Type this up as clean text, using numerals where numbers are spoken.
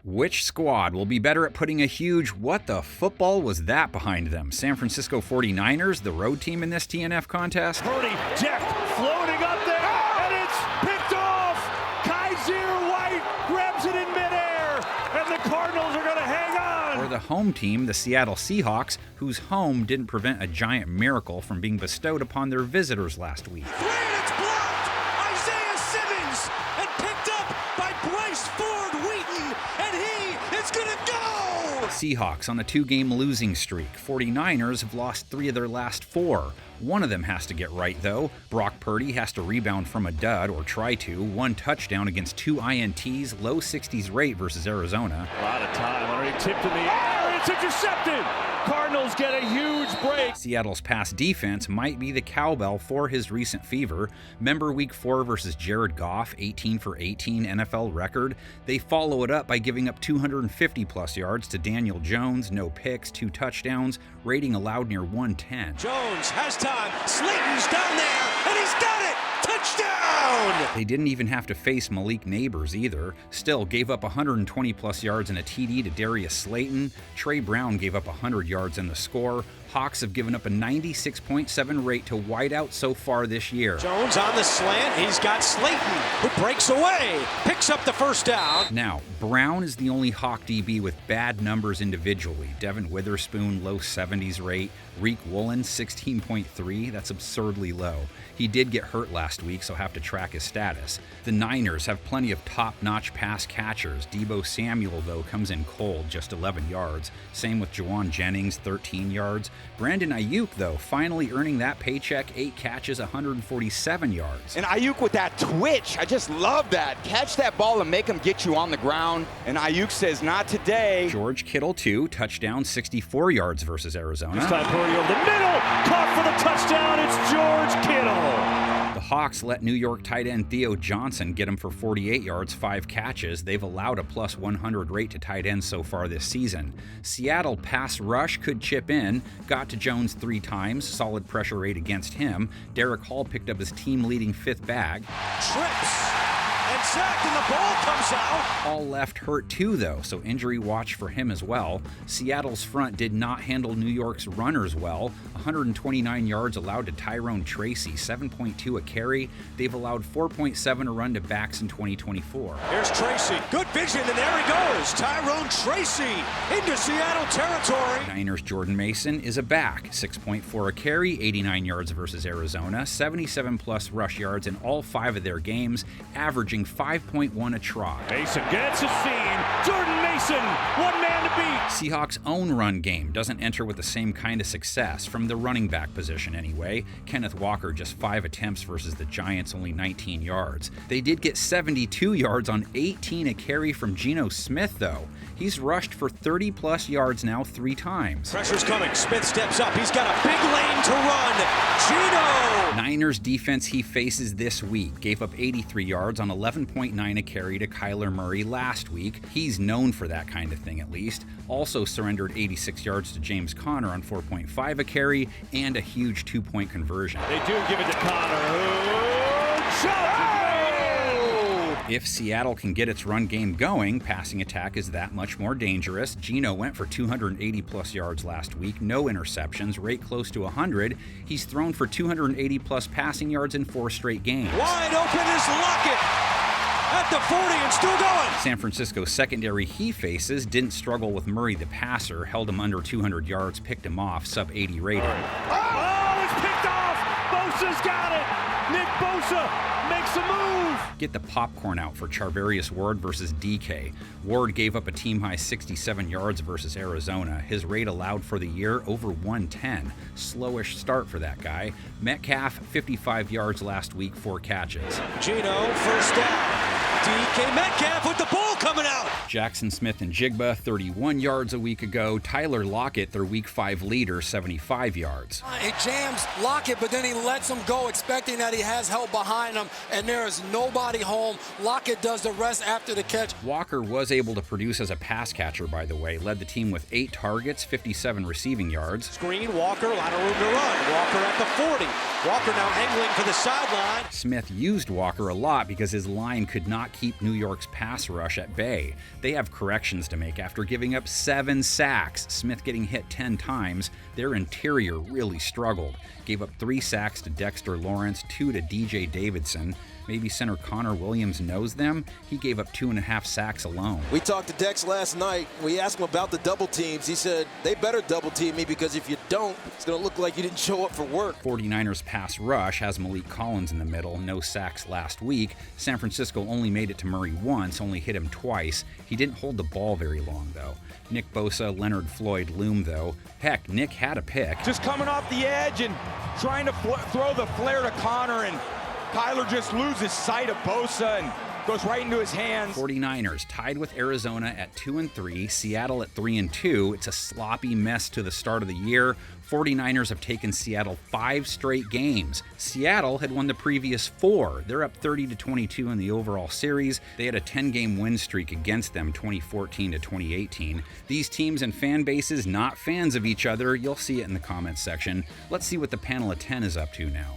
Which squad will be better at putting a huge "what the football was that" behind them? San Francisco 49ers, the road team in this TNF contest? Purdy decked, floating up there, and it's picked off! Kaiser White grabs it in midair, and the Cardinals are going to hang on! Or the home team, the Seattle Seahawks, whose home didn't prevent a giant miracle from being bestowed upon their visitors last week. It's blocked! Isaiah Simmons, and picked up by Bryce Ford Wheaton, and he is going to go! Seahawks on a 2-game losing streak. 49ers have lost 3 of their last 4. One of them has to get right, though. Brock Purdy has to rebound from a dud, or try to. 1 touchdown against 2 INTs, low 60s rate versus Arizona. A lot of time, already tipped in the air, it's intercepted! Cardinals get a huge break. Seattle's pass defense might be the cowbell for his recent fever. Remember Week 4 versus Jared Goff, 18 for 18 NFL record? They follow it up by giving up 250-plus yards to Daniel Jones, no picks, 2 touchdowns, rating allowed near 110. Jones has time, Slayton's down there, and he's got it! Touchdown! They didn't even have to face Malik Neighbors either. Still gave up 120-plus yards and a TD to Darius Slayton. Trey Brown gave up 100 yards in the score. Hawks have given up a 96.7 rate to wideout so far this year. Jones on the slant, he's got Slayton, who breaks away, picks up the first down. Now, Brown is the only Hawk DB with bad numbers individually. Devin Witherspoon, low 70s rate. Reek Woolen, 16.3. That's absurdly low. He did get hurt last week, so have to track his status. The Niners have plenty of top-notch pass catchers. Deebo Samuel, though, comes in cold, just 11 yards. Same with Juwan Jennings, 13 yards. Brandon Ayuk, though, finally earning that paycheck, 8 catches, 147 yards. And Ayuk with that twitch, I just love that. Catch that ball and make him get you on the ground. And Ayuk says, not today. George Kittle, 2, touchdown, 64 yards versus Arizona. This time Purdy over the middle, caught for the touchdown, it's George Kittle. The Hawks let New York tight end Theo Johnson get him for 48 yards, 5 catches. They've allowed a plus 100 rate to tight ends so far this season. Seattle pass rush could chip in, got to Jones 3 times, solid pressure rate against him. Derek Hall picked up his team-leading 5th bag. Trips, and sacked, and the ball comes out. Hall left hurt too, though, so injury watch for him as well. Seattle's front did not handle New York's runners well. 129 yards allowed to Tyrone Tracy, 7.2 a carry. They've allowed 4.7 a run to backs in 2024. Here's Tracy, good vision, and there he goes. Tyrone Tracy into Seattle territory. Niners' Jordan Mason is a back, 6.4 a carry, 89 yards versus Arizona, 77-plus rush yards in all 5 of their games, averaging 5.1 a trot. Mason gets a seam. Jordan Mason, 1 man to beat. Seahawks' own run game doesn't enter with the same kind of success, from the running back position anyway. Kenneth Walker just 5 attempts versus the Giants, only 19 yards. They did get 72 yards on 18 a carry from Geno Smith, though. He's rushed for 30-plus yards now 3 times. Pressure's coming. Smith steps up. He's got a big lane to run. Geno! Niners defense he faces this week gave up 83 yards on 11.9 a carry to Kyler Murray last week. He's known for that kind of thing, at least. Also surrendered 86 yards to James Conner on 4.5 a carry and a huge 2-point conversion. They do give it to Conner, who shoves it. If Seattle can get its run game going, passing attack is that much more dangerous. Geno went for 280-plus yards last week, no interceptions, rate close to 100. He's thrown for 280-plus passing yards in 4 straight games. Wide open is Lockett at the 40 and still going. San Francisco's secondary he faces didn't struggle with Murray the passer, held him under 200 yards, picked him off, sub-80 rating. Oh, it's picked off. Bosa's got it. Nick Bosa makes a move. Get the popcorn out for Charvarius Ward versus DK. Ward gave up a team-high 67 yards versus Arizona. His rate allowed for the year over 110. Slowish start for that guy. Metcalf, 55 yards last week, 4 catches. Geno, first down. DK Metcalf with the ball coming out. Jackson Smith and Jigba, 31 yards a week ago. Tyler Lockett, their Week 5 leader, 75 yards. He jams Lockett, but then he lets him go, expecting that he has help behind him, and there is nobody home. Lockett does the rest after the catch. Walker was able to produce as a pass catcher, by the way. Led the team with 8 targets, 57 receiving yards. Screen, Walker, a lot of room to run. Walker at the 40. Walker now angling for the sideline. Smith used Walker a lot because his line could not keep New York's pass rush at bay. They have corrections to make after giving up 7 sacks, Smith getting hit 10 times. Their interior really struggled. Gave up 3 sacks to Dexter Lawrence, 2 to DJ Davidson. Maybe center Connor Williams knows them. He gave up 2.5 sacks alone. We talked to Dex last night. We asked him about the double teams. He said, they better double team me because if you don't, it's going to look like you didn't show up for work. 49ers pass rush has Malik Collins in the middle. No sacks last week. San Francisco only made it to Murray once, only hit him twice. He didn't hold the ball very long, though. Nick Bosa, Leonard Floyd loom, though. Heck, Nick had a pick. Just coming off the edge and trying to throw the flare to Connor, and Kyler just loses sight of Bosa and goes right into his hands. 49ers tied with Arizona at 2-3, Seattle at 3-2. It's a sloppy mess to the start of the year. 49ers have taken Seattle 5 straight games. Seattle had won the previous 4. They're up 30-22 in the overall series. They had a 10-game win streak against them, 2014 to 2018. These teams and fan bases not fans of each other. You'll see it in the comments section. Let's see what the panel of 10 is up to now.